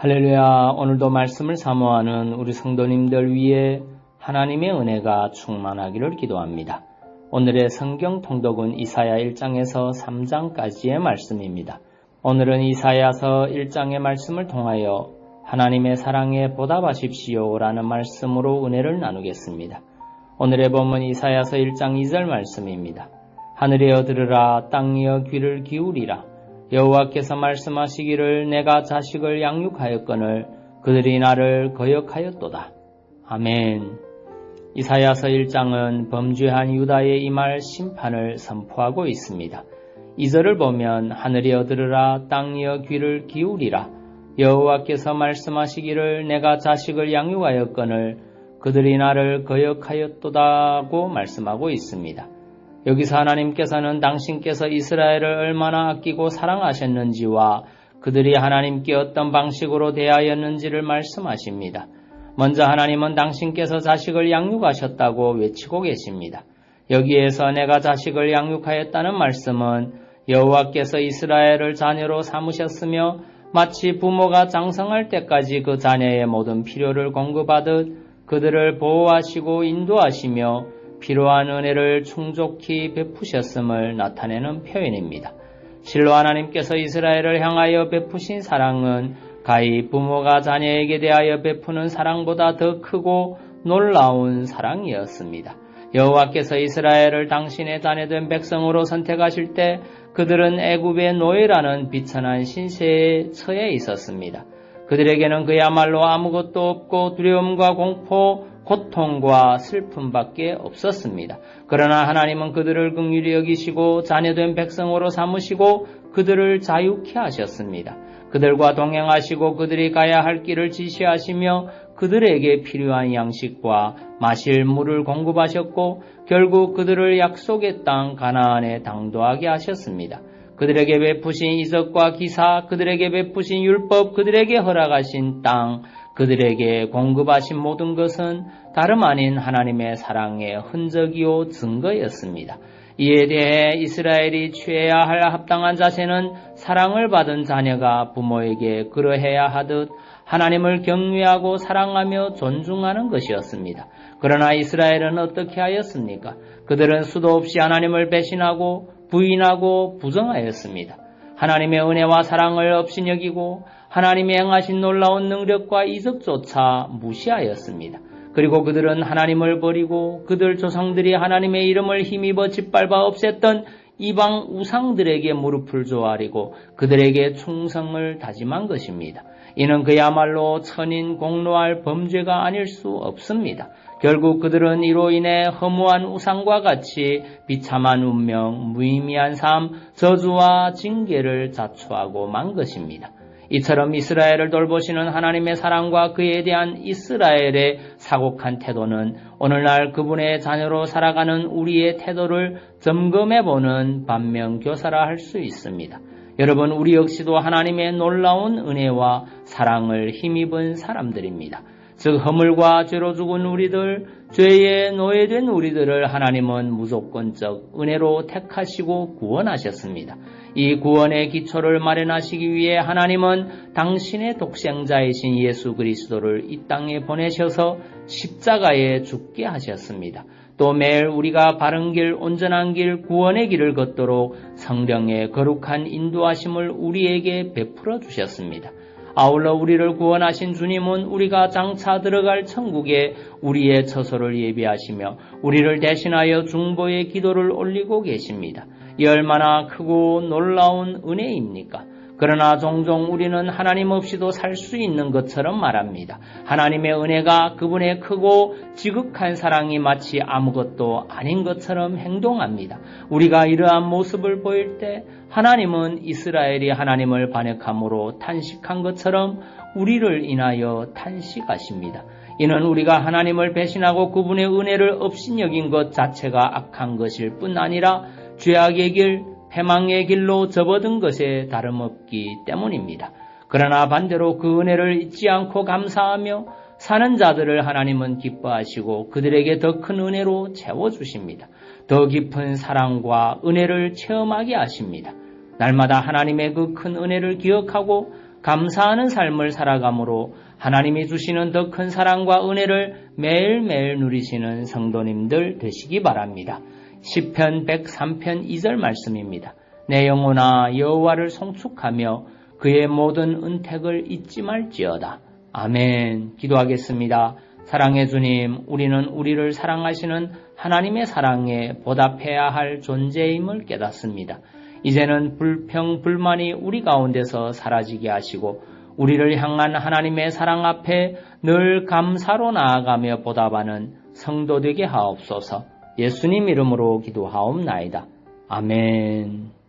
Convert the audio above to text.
할렐루야. 오늘도 말씀을 사모하는 우리 성도님들 위해 하나님의 은혜가 충만하기를 기도합니다. 오늘의 성경 통독은 이사야 1장에서 3장까지의 말씀입니다. 오늘은 이사야서 1장의 말씀을 통하여 하나님의 사랑에 보답하십시오 라는 말씀으로 은혜를 나누겠습니다. 오늘의 본문 이사야서 1장 2절 말씀입니다. 하늘이여 들으라, 땅이여 귀를 기울이라. 여호와께서 말씀하시기를 내가 자식을 양육하였거늘 그들이 나를 거역하였도다. 아멘. 이사야서 1장은 범죄한 유다에 임할 심판을 선포하고 있습니다. 2절을 보면 하늘이여 들으라, 땅이여 귀를 기울이라. 여호와께서 말씀하시기를 내가 자식을 양육하였거늘 그들이 나를 거역하였도다고 말씀하고 있습니다. 여기서 하나님께서는 당신께서 이스라엘을 얼마나 아끼고 사랑하셨는지와 그들이 하나님께 어떤 방식으로 대하였는지를 말씀하십니다. 먼저 하나님은 당신께서 자식을 양육하셨다고 외치고 계십니다. 여기에서 내가 자식을 양육하였다는 말씀은 여호와께서 이스라엘을 자녀로 삼으셨으며 마치 부모가 장성할 때까지 그 자녀의 모든 필요를 공급하듯 그들을 보호하시고 인도하시며 필요한 은혜를 충족히 베푸셨음을 나타내는 표현입니다. 실로 하나님께서 이스라엘을 향하여 베푸신 사랑은 가히 부모가 자녀에게 대하여 베푸는 사랑보다 더 크고 놀라운 사랑이었습니다. 여호와께서 이스라엘을 당신의 자녀된 백성으로 선택하실 때 그들은 애굽의 노예라는 비천한 신세에 처해 있었습니다. 그들에게는 그야말로 아무것도 없고 두려움과 공포, 고통과 슬픔밖에 없었습니다. 그러나 하나님은 그들을 긍휼히 여기시고 자녀된 백성으로 삼으시고 그들을 자유케 하셨습니다. 그들과 동행하시고 그들이 가야 할 길을 지시하시며 그들에게 필요한 양식과 마실 물을 공급하셨고 결국 그들을 약속의 땅 가나안에 당도하게 하셨습니다. 그들에게 베푸신 이적과 기사, 그들에게 베푸신 율법, 그들에게 허락하신 땅, 그들에게 공급하신 모든 것은 다름 아닌 하나님의 사랑의 흔적이요 증거였습니다. 이에 대해 이스라엘이 취해야 할 합당한 자세는 사랑을 받은 자녀가 부모에게 그러해야 하듯 하나님을 경외하고 사랑하며 존중하는 것이었습니다. 그러나 이스라엘은 어떻게 하였습니까? 그들은 수도 없이 하나님을 배신하고 부인하고 부정하였습니다. 하나님의 은혜와 사랑을 업신여기고 하나님이 행하신 놀라운 능력과 이적조차 무시하였습니다. 그리고 그들은 하나님을 버리고 그들 조상들이 하나님의 이름을 힘입어 짓밟아 없앴던 이방 우상들에게 무릎을 조아리고 그들에게 충성을 다짐한 것입니다. 이는 그야말로 천인 공로할 범죄가 아닐 수 없습니다. 결국 그들은 이로 인해 허무한 우상과 같이 비참한 운명, 무의미한 삶, 저주와 징계를 자초하고 만 것입니다. 이처럼 이스라엘을 돌보시는 하나님의 사랑과 그에 대한 이스라엘의 사곡한 태도는 오늘날 그분의 자녀로 살아가는 우리의 태도를 점검해보는 반면교사라 할 수 있습니다. 여러분, 우리 역시도 하나님의 놀라운 은혜와 사랑을 힘입은 사람들입니다. 즉 허물과 죄로 죽은 우리들, 죄에 노예된 우리들을 하나님은 무조건적 은혜로 택하시고 구원하셨습니다. 이 구원의 기초를 마련하시기 위해 하나님은 당신의 독생자이신 예수 그리스도를 이 땅에 보내셔서 십자가에 죽게 하셨습니다. 또 매일 우리가 바른 길, 온전한 길, 구원의 길을 걷도록 성령의 거룩한 인도하심을 우리에게 베풀어 주셨습니다. 아울러 우리를 구원하신 주님은 우리가 장차 들어갈 천국에 우리의 처소를 예비하시며 우리를 대신하여 중보의 기도를 올리고 계십니다. 이 얼마나 크고 놀라운 은혜입니까? 그러나 종종 우리는 하나님 없이도 살 수 있는 것처럼 말합니다. 하나님의 은혜가 그분의 크고 지극한 사랑이 마치 아무것도 아닌 것처럼 행동합니다. 우리가 이러한 모습을 보일 때 하나님은 이스라엘이 하나님을 반역함으로 탄식한 것처럼 우리를 인하여 탄식하십니다. 이는 우리가 하나님을 배신하고 그분의 은혜를 업신여긴 것 자체가 악한 것일 뿐 아니라 죄악의 길, 패망의 길로 접어든 것에 다름없기 때문입니다. 그러나 반대로 그 은혜를 잊지 않고 감사하며 사는 자들을 하나님은 기뻐하시고 그들에게 더 큰 은혜로 채워주십니다. 더 깊은 사랑과 은혜를 체험하게 하십니다. 날마다 하나님의 그 큰 은혜를 기억하고 감사하는 삶을 살아감으로 하나님이 주시는 더 큰 사랑과 은혜를 매일매일 누리시는 성도님들 되시기 바랍니다. 시편 103편 2절 말씀입니다. 내 영혼아 여호와를 송축하며 그의 모든 은택을 잊지 말지어다. 아멘. 기도하겠습니다. 사랑의 주님, 우리는 우리를 사랑하시는 하나님의 사랑에 보답해야 할 존재임을 깨닫습니다. 이제는 불평, 불만이 우리 가운데서 사라지게 하시고 우리를 향한 하나님의 사랑 앞에 늘 감사로 나아가며 보답하는 성도 되게 하옵소서. 예수님 이름으로 기도하옵나이다. 아멘.